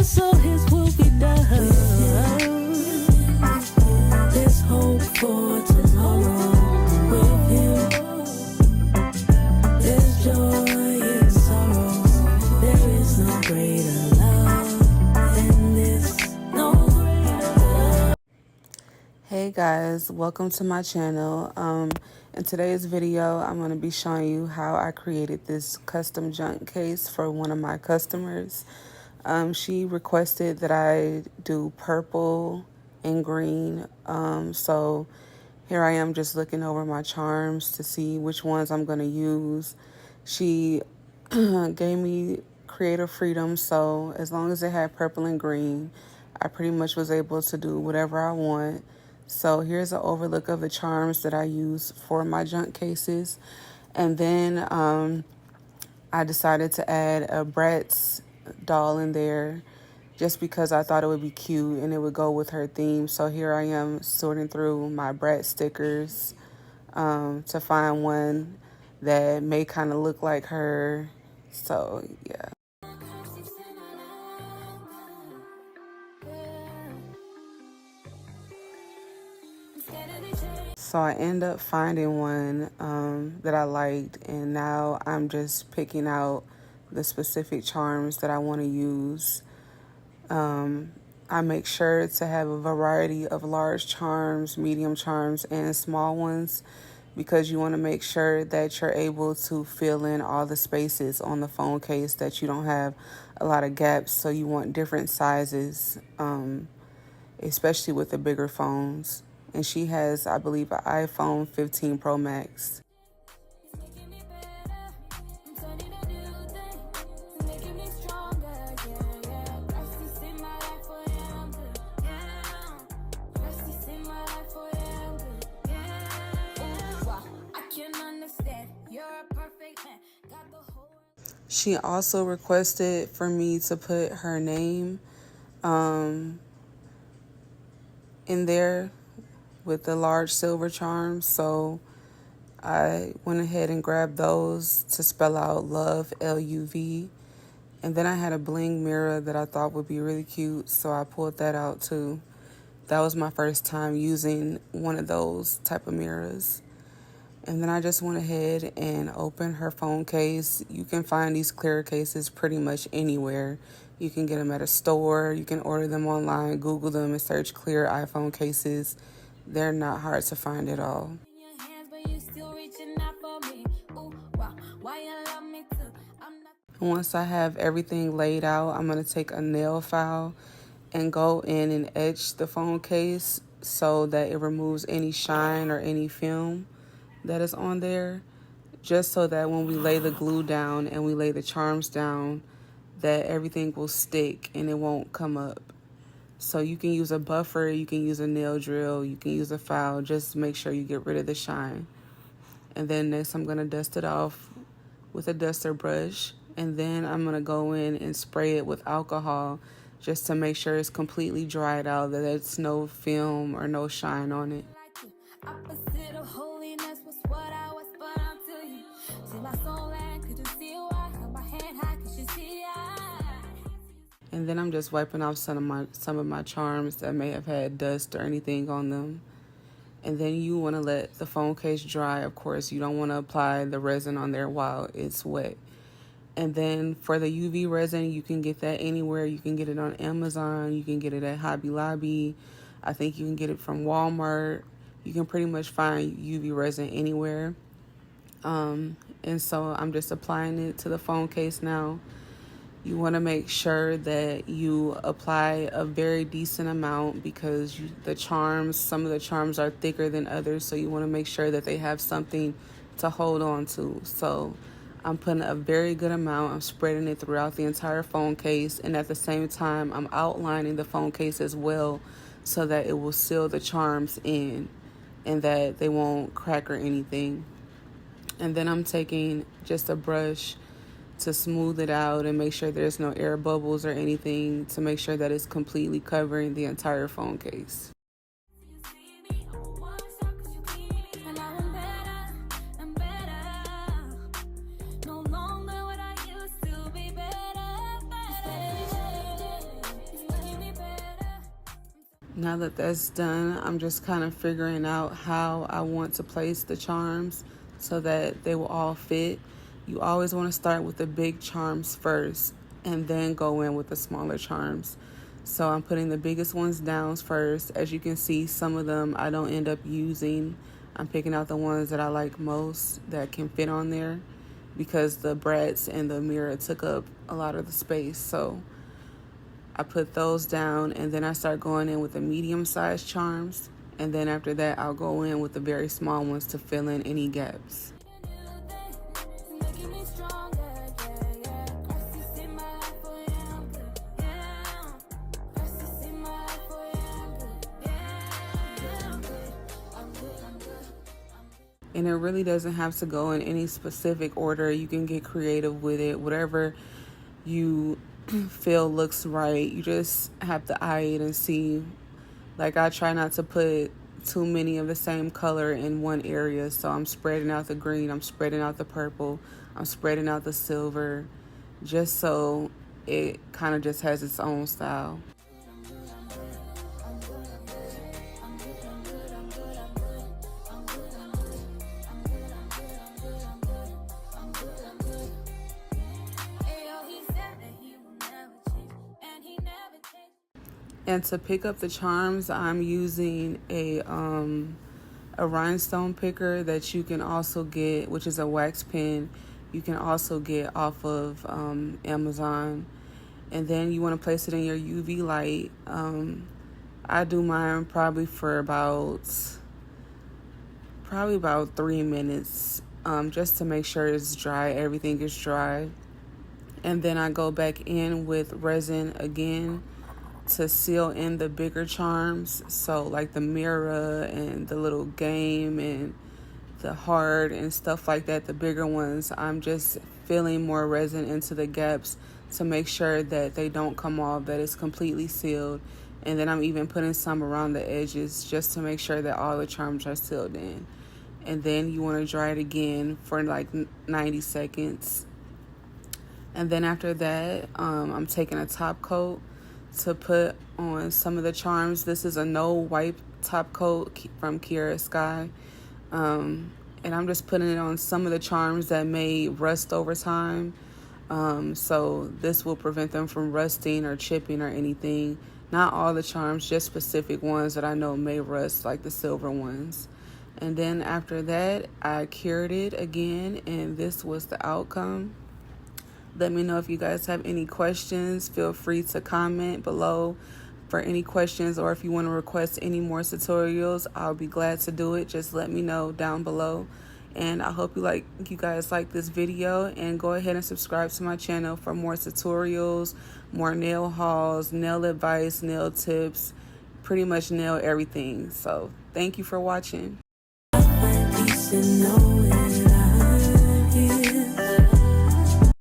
so his will be done. There's hope for tomorrow with him. There's joy in sorrow. There is no greater love than this. No greater love. Hey guys, welcome to my channel. In today's video, I'm going to be showing you how I created this custom junk case for one of my customers. She requested that I do purple and green. So here I am just looking over my charms to see which ones I'm going to use. She gave me creative freedom, so as long as it had purple and green, I pretty much was able to do whatever I want. So here's an overlook of the charms that I use for my junk cases. And then I decided to add a Bratz doll in there just because I thought it would be cute and it would go with her theme. So here I am sorting through my Bratz stickers to find one that may kind of look like her. So yeah. So I end up finding one that I liked, and now I'm just picking out the specific charms that I want to use. I make sure to have a variety of large charms, medium charms, and small ones because you want to make sure that you're able to fill in all the spaces on the phone case, that you don't have a lot of gaps. So you want different sizes, especially with the bigger phones. And she has, I believe, an iPhone 15 Pro Max. She also requested for me to put her name in there with the large silver charms, so I went ahead and grabbed those to spell out love, L-U-V. And then I had a bling mirror that I thought would be really cute, so I pulled that out too. That was my first time using one of those type of mirrors. And then I just went ahead and opened her phone case. You can find these clear cases pretty much anywhere. You can get them at a store, you can order them online, Google them and search clear iPhone cases. They're not hard to find at all. Once I have everything laid out, I'm going to take a nail file and go in and etch the phone case so that it removes any shine or any film that is on there, just so that when we lay the glue down and we lay the charms down, that everything will stick and it won't come up. So you can use a buffer, you can use a nail drill, you can use a file, just make sure you get rid of the shine. And then next I'm going to dust it off with a duster brush, and then I'm going to go in and spray it with alcohol just to make sure it's completely dried out, that there's no film or no shine on it. And then I'm just wiping off some of my charms that may have had dust or anything on them. And then you want to let the phone case dry. Of course, you don't want to apply the resin on there while it's wet. And then for the UV resin, you can get that anywhere. You can get it on Amazon. You can get it at Hobby Lobby. I think you can get it from Walmart. You can pretty much find UV resin anywhere. And so I'm just applying it to the phone case now. You want to make sure that you apply a very decent amount because some of the charms are thicker than others, so you want to make sure that they have something to hold on to. So I'm putting a very good amount. I'm spreading it throughout the entire phone case, and at the same time, I'm outlining the phone case as well so that it will seal the charms in and that they won't crack or anything. And then I'm taking just a brush to smooth it out and make sure there's no air bubbles or anything, to make sure that it's completely covering the entire phone case. Now that that's done, I'm just kind of figuring out how I want to place the charms so that they will all fit. You always want to start with the big charms first and then go in with the smaller charms. So I'm putting the biggest ones down first. As you can see, some of them I don't end up using. I'm picking out the ones that I like most that can fit on there because the brats and the mirror took up a lot of the space. So I put those down, and then I start going in with the medium-sized charms, and then after that I'll go in with the very small ones to fill in any gaps. And it really doesn't have to go in any specific order. You can get creative with it, whatever you feel looks right. You just have to eye it and see. Like, I try not to put too many of the same color in one area, so I'm spreading out the green, I'm spreading out the purple, I'm spreading out the silver, just so it kind of just has its own style. And to pick up the charms, I'm using a rhinestone picker that you can also get, which is a wax pen. You can also get off of Amazon. And then you want to place it in your UV light. I do mine probably for about 3 minutes, just to make sure it's dry, everything is dry. And then I go back in with resin again to seal in the bigger charms. So like the mirror and the little game and the heart and stuff like that, the bigger ones, I'm just filling more resin into the gaps to make sure that they don't come off, that it's completely sealed. And then I'm even putting some around the edges just to make sure that all the charms are sealed in. And then you want to dry it again for like 90 seconds. And then after that, I'm taking a top coat to put on some of the charms. This is a no wipe top coat from Kiara Sky. And I'm just putting it on some of the charms that may rust over time. So this will prevent them from rusting or chipping or anything. Not all the charms, just specific ones that I know may rust, like the silver ones. And then after that, I cured it again, and this was the outcome. Let me know if you guys have any questions. Feel free to comment below for any questions, or if you want to request any more tutorials, I'll be glad to do it. Just let me know down below. And I hope you guys like this video, and go ahead and subscribe to my channel for more tutorials, more nail hauls, nail advice, nail tips, pretty much nail everything. So thank you for watching. I find peace in knowing